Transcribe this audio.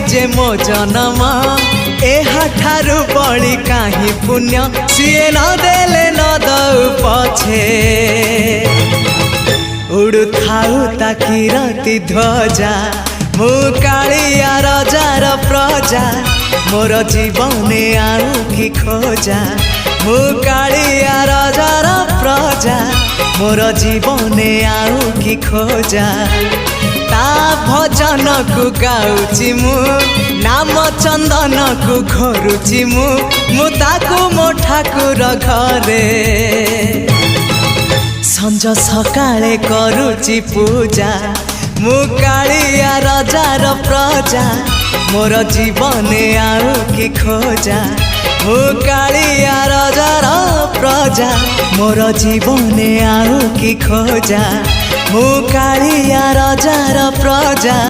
जे मो जनम एहाठारु बड़ी काहि पुण्य सीए न देले न दउ पछे उड़ु थाउ ताकि रति ध्वजा मु कालिया रजार प्रजा मोर जीवने आउ कि खोजा मु कालिया रजार प्रजा मोर जीवने आउ कि खोजा ता भजन को गाउची मु नाम चंदन को घरुची मु ताकू मो ठाकुर घरे संज सकाळे करूची पूजा मु कालिया रजार प्रजा मोर जीवने आउ कि खोजा मु कालिया रजार प्रजा मोर जीवने आउ कि खोजा मु कालिया रजार प्रजा।